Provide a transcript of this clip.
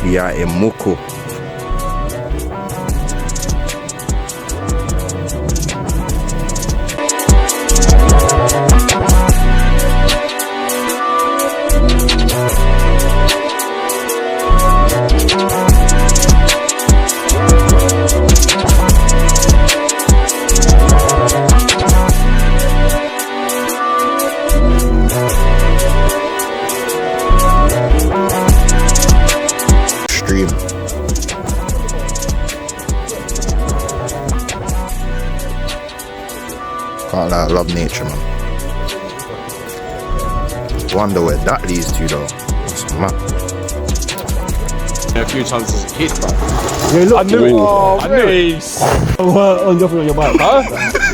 We are in Moko. Stream. Can't lie, I love nature, man. Wonder where that leads to though. It's mad. A few times as a kid, bro. Yeah, look, I knew it. oh, I knew it. on your bike. Huh?